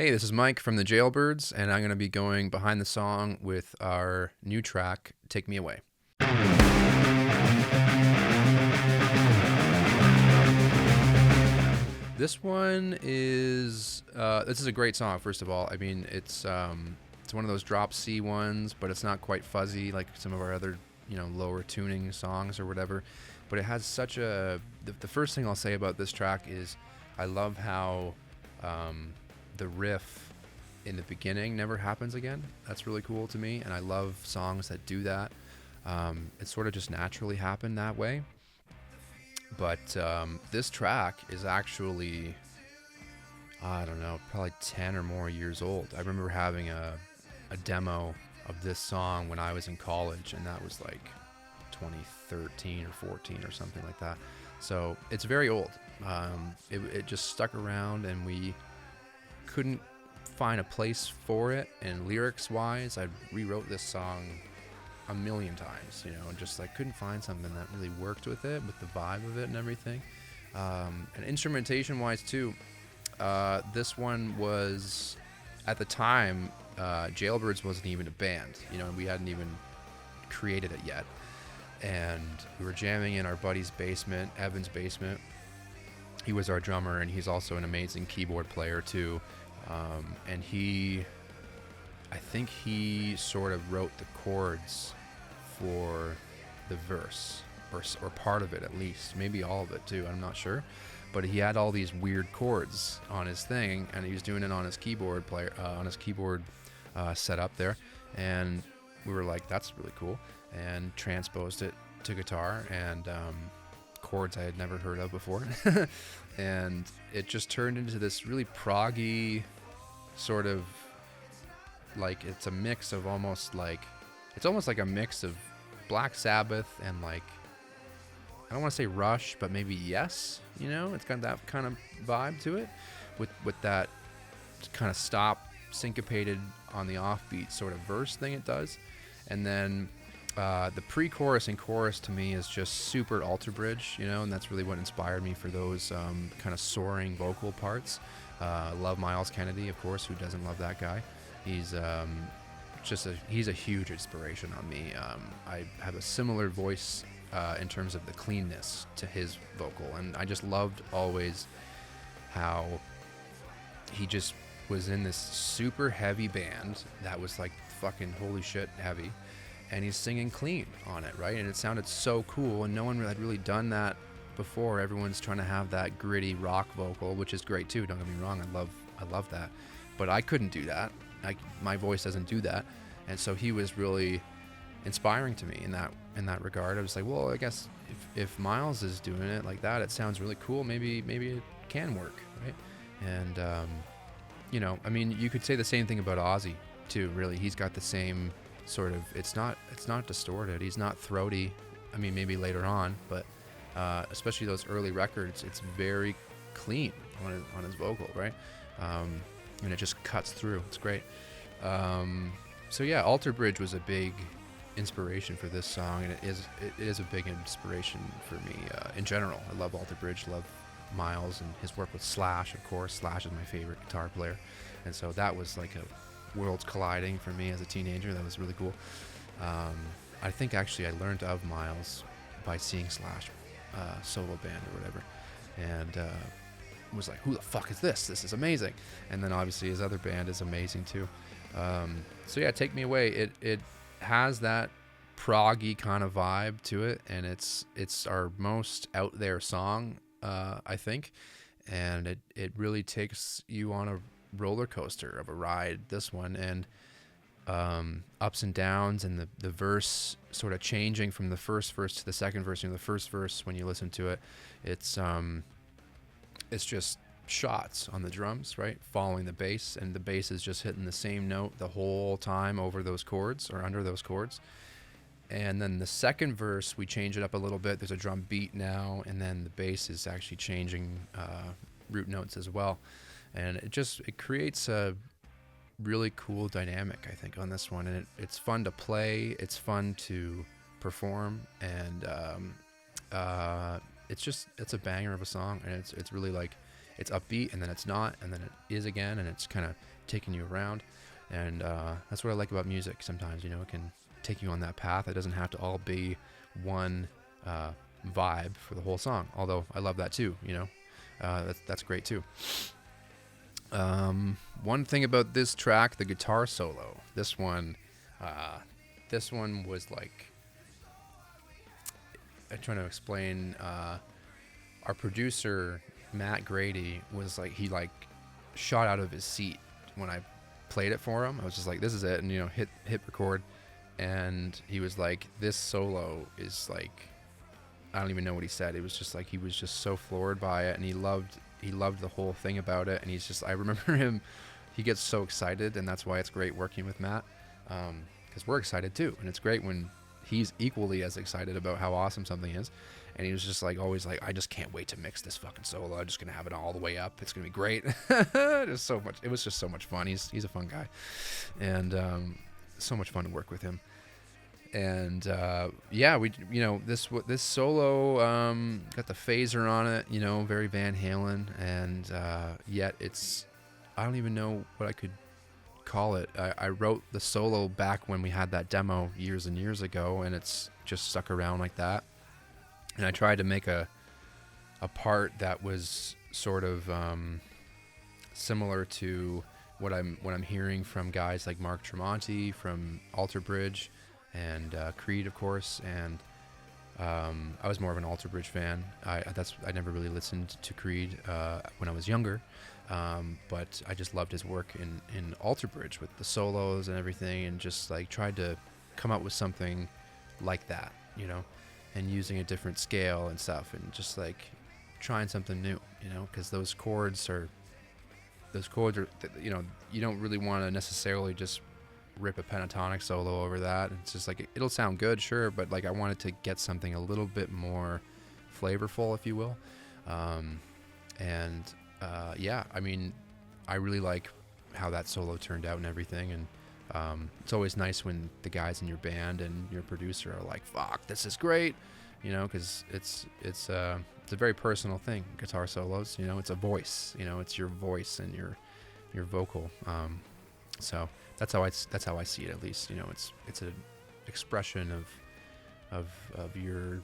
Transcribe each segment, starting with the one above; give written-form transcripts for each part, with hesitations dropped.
Hey, this is Myke from the Jailbirds, and I'm going to be going behind the song with our new track, Take Me Away. This one is this is a great song. First of all, I mean it's one of those drop C ones, but it's not quite fuzzy like some of our other lower tuning songs or whatever. But it has such a the first thing I'll say about this track is I love how the riff in the beginning never happens again. That's really cool to me, and I love songs that do that. It sort of just naturally happened that way. But this track is actually, I don't know, probably 10 or more years old. I remember having a demo of this song when I was in college, and that was like 2013 or 14 or something like that. So it's very old. It just stuck around, and we couldn't find a place for it. And lyrics-wise, I rewrote this song a million times, and just like couldn't find something that really worked with it, with the vibe of it and everything. And instrumentation wise too, this one was, at the time, Jailbirds wasn't even a band, and we hadn't even created it yet. And we were jamming in our buddy's basement, Evan's basement. He was our drummer, and he's also an amazing keyboard player too. And I think he sort of wrote the chords for the verse, or part of it at least, maybe all of it too, I'm not sure. But he had all these weird chords on his thing, and he was doing it on his keyboard setup there, and we were like, that's really cool, and transposed it to guitar, and chords I had never heard of before. And it just turned into this really proggy sort of, like, it's a mix of almost like a mix of Black Sabbath and, like, I don't want to say Rush, but maybe Yes, it's got that kind of vibe to it, with that kind of stop syncopated on the offbeat sort of verse thing it does. And then the pre-chorus and chorus to me is just super alter bridge, and that's really what inspired me for those kind of soaring vocal parts. Love Miles Kennedy, of course. Who doesn't love that guy? He's he's a huge inspiration on me. I have a similar voice in terms of the cleanness to his vocal, and I just loved always how he just was in this super heavy band that was like fucking holy shit heavy, and he's singing clean on it, right? And it sounded so cool, and no one had really done that before. Everyone's trying to have that gritty rock vocal, which is great too, don't get me wrong. I love that, but I couldn't do that. My voice doesn't do that. And so he was really inspiring to me in that regard. I was like, well, I guess if Miles is doing it like that, it sounds really cool. Maybe it can work, right? And I mean, you could say the same thing about Ozzy too. Really, he's got the same sort of. It's not distorted. He's not throaty. I mean, maybe later on, but especially those early records, it's very clean on his vocal, right? And it just cuts through. It's great. So yeah, Alter Bridge was a big inspiration for this song, and it is a big inspiration for me in general. I love Alter Bridge, love Miles and his work with Slash, of course. Slash is my favorite guitar player, and so that was like a worlds colliding for me as a teenager. That was really cool. I think actually I learned of Miles by seeing Slash solo band or whatever, and was like, who the fuck is this? This is amazing. And then obviously his other band is amazing too. So yeah, Take Me Away. It has that proggy kind of vibe to it, and it's our most out there song, I think, and it really takes you on a roller coaster of a ride, this one, and ups and downs, and the verse sort of changing from the first verse to the second verse. The first verse, when you listen to it, it's just shots on the drums, right, following the bass, and the bass is just hitting the same note the whole time over those chords or under those chords. And then the second verse, we change it up a little bit. There's a drum beat now, and then the bass is actually changing root notes as well, and it creates a really cool dynamic, I think, on this one. And it's fun to play, it's fun to perform, and it's a banger of a song, and it's really like it's upbeat and then it's not, and then it is again, and it's kind of taking you around. And that's what I like about music. Sometimes, you know, it can take you on that path. It doesn't have to all be one vibe for the whole song, although I love that too, you know. That's great too. One thing about this track, the guitar solo, this one was like, I'm trying to explain, our producer Matt Grady was like, he like shot out of his seat when I played it for him. I was just like, this is it, and you know, hit record, and he was like, this solo is like, I don't even know what he said. It was just like, he was just so floored by it, and he loved the whole thing about it. And he's just, I remember him, he gets so excited, and that's why it's great working with Matt, because we're excited too, and it's great when he's equally as excited about how awesome something is. And he was just like, always like, I just can't wait to mix this fucking solo. I'm just gonna have it all the way up. It's gonna be great. It was just so much fun. He's a fun guy, and so much fun to work with him. And yeah, we, you know, this solo got the phaser on it, you know, very Van Halen, and yet it's, I don't even know what I could call it. I wrote the solo back when we had that demo years and years ago, and it's just stuck around like that. And I tried to make a part that was sort of similar to what I'm hearing from guys like Mark Tremonti from Alter Bridge, and Creed, of course. And I was more of an Alter Bridge fan. I never really listened to Creed when I was younger, but I just loved his work in Alter Bridge with the solos and everything, and just like tried to come up with something like that, you know, and using a different scale and stuff, and just like trying something new, you know, because those chords are, you know, you don't really want to necessarily just rip a pentatonic solo over that. It's just like, it'll sound good, sure, but like I wanted to get something a little bit more flavorful, if you will. Yeah, I mean, I really like how that solo turned out and everything, and it's always nice when the guys in your band and your producer are like, fuck, this is great, you know, because it's a very personal thing, guitar solos, you know. It's a voice, you know, it's your voice and your vocal, so that's how I see it, at least, you know. It's an expression of your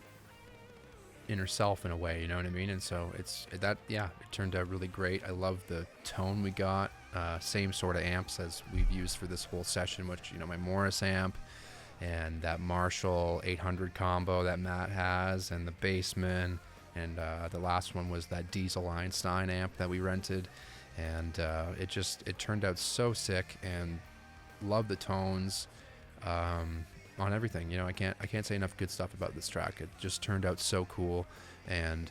inner self in a way, you know what I mean? And so it turned out really great. I love the tone we got. Same sort of amps as we've used for this whole session, which, you know, my Morris amp and that Marshall 800 combo that Matt has, and the Bassman, and the last one was that Diesel Einstein amp that we rented, and it turned out so sick, and love the tones on everything, you know. I can't say enough good stuff about this track. It just turned out so cool, and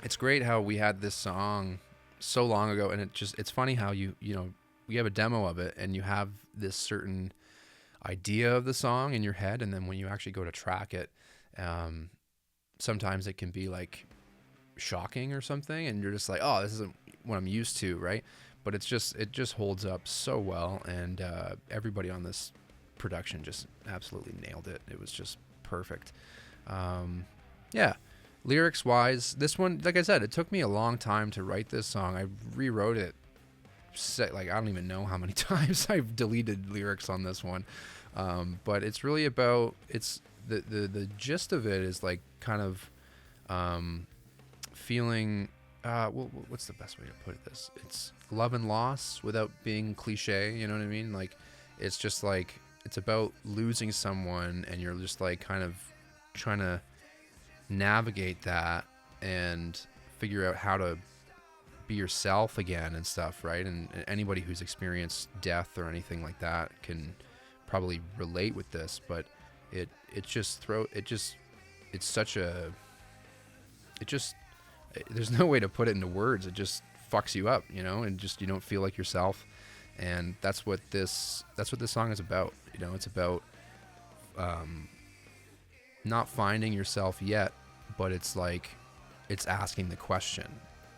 it's great how we had this song so long ago, and it's funny how you know, we have a demo of it, and you have this certain idea of the song in your head, and then when you actually go to track it, sometimes it can be like shocking or something, and you're just like, oh, this isn't what I'm used to, right? But it just holds up so well, and everybody on this production just absolutely nailed it. It was just perfect. Yeah, lyrics wise, this one, like I said, it took me a long time to write this song. I rewrote it, like, I don't even know how many times I've deleted lyrics on this one, but it's really about, it's the gist of it is like kind of feeling, what's the best way to put this? It's love and loss without being cliche, you know what I mean? Like, it's just like, it's about losing someone, and you're just like kind of trying to navigate that and figure out how to be yourself again and stuff, right? And anybody who's experienced death or anything like that can probably relate with this, but there's no way to put it into words. It just fucks you up, you know, and just, you don't feel like yourself. And that's what this song is about. You know, it's about not finding yourself yet, but it's like, it's asking the question,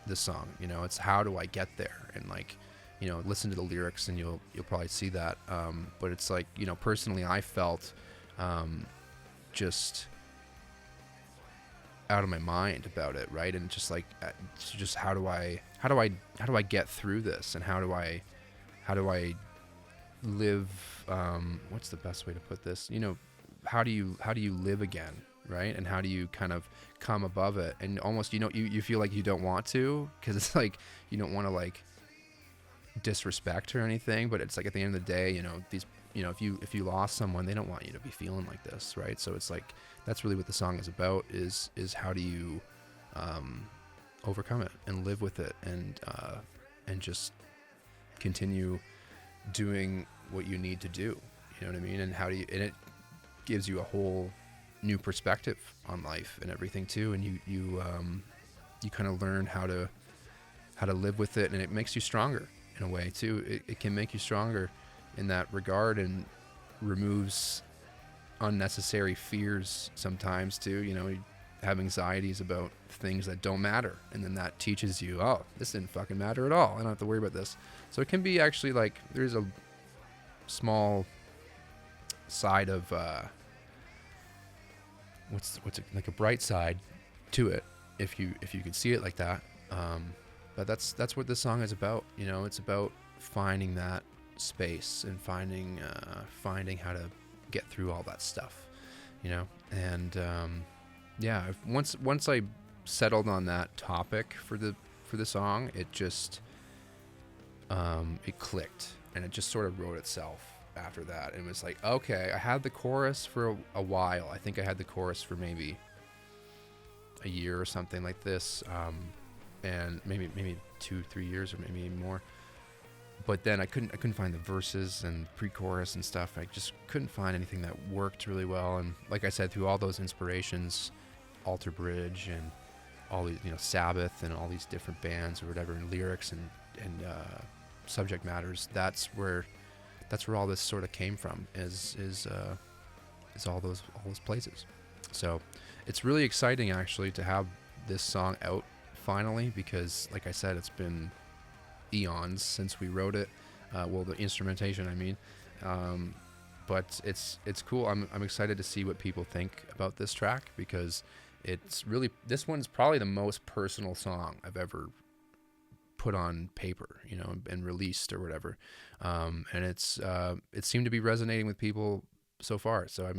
this song, you know. It's how do I get there? And like, you know, listen to the lyrics and you'll probably see that. But it's like, you know, personally I felt just out of my mind about it, right? And just like, just how do I get through this, and how do I live? What's the best way to put this? How do you live again, right? And how do you kind of come above it? And almost, you feel like you don't want to, because it's like you don't want to like disrespect or anything, but it's like at the end of the day, if you lost someone, they don't want you to be feeling like this, right? So it's like that's really what the song is about, is how do you overcome it and live with it, and just continue doing what you need to do, you know what I mean? And and it gives you a whole new perspective on life and everything too, and you kind of learn how to live with it, and it makes you stronger in a way too. It can make you stronger in that regard, and removes unnecessary fears sometimes too. You have anxieties about things that don't matter, and then that teaches you, oh, this didn't fucking matter at all, I don't have to worry about this. So it can be actually like, there's a small side of what's it, like a bright side to it, if you could see it like that. But that's what this song is about. It's about finding that space and finding how to get through all that stuff, and once I settled on that topic for the song, it just it clicked, and it just sort of wrote itself after that. And it was like, okay, I had the chorus for a while. I think I had the chorus for maybe a year or something like this, and maybe 2-3 years, or maybe even more. But then I couldn't find the verses and pre-chorus and stuff. I just couldn't find anything that worked really well. And like I said, through all those inspirations, Alter Bridge and all these, Sabbath and all these different bands or whatever, and lyrics and subject matters, that's where all this sort of came from, is all those places. So it's really exciting actually to have this song out finally, because like I said, it's been eons since we wrote it. The instrumentation, I mean. But it's cool. I'm excited to see what people think about this track, because this one's probably the most personal song I've ever put on paper, and released or whatever. And it seemed to be resonating with people so far. So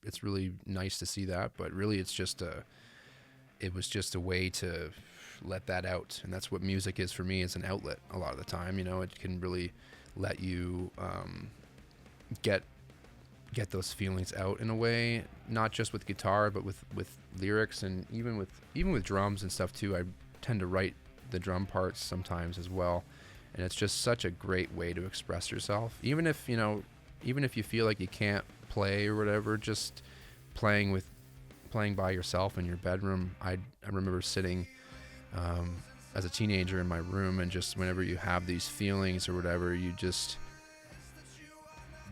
it's really nice to see that. But really, it was just a way to let that out, and that's what music is for me, is an outlet a lot of the time. It can really let you get those feelings out in a way, not just with guitar, but with lyrics, and even with drums and stuff too. I tend to write the drum parts sometimes as well, and it's just such a great way to express yourself, even if you feel like you can't play or whatever. Just playing by yourself in your bedroom. I remember sitting as a teenager in my room, and just whenever you have these feelings or whatever, you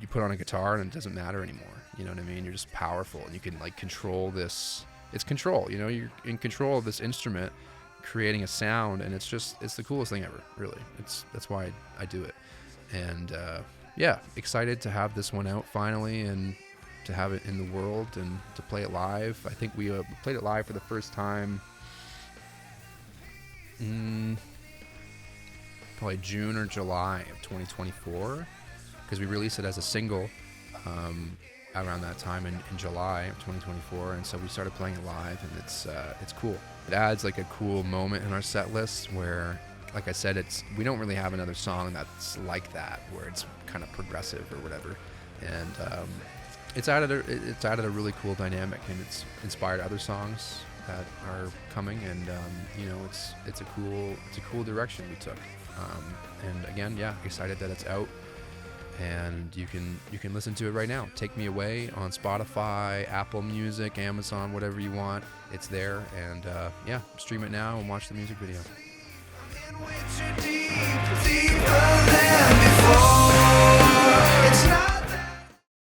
put on a guitar and it doesn't matter anymore. You know what I mean? You're just powerful, and you can like control this. It's control, you're in control of this instrument, creating a sound, and it's the coolest thing ever, really. That's why I do it. And excited to have this one out finally, and to have it in the world, and to play it live. I think we played it live for the first time probably June or July of 2024, because we released it as a single around that time in July of 2024, and so we started playing it live, and it's cool. It adds like a cool moment in our set list where, like I said, we don't really have another song that's like that, where it's kind of progressive or whatever, and it's added a really cool dynamic, and it's inspired other songs that are coming, and it's a cool direction we took, and again, excited that it's out, and you can listen to it right now. Take Me Away on Spotify, Apple Music, Amazon, whatever you want, it's there, and stream it now and watch the music video. Deeper than before.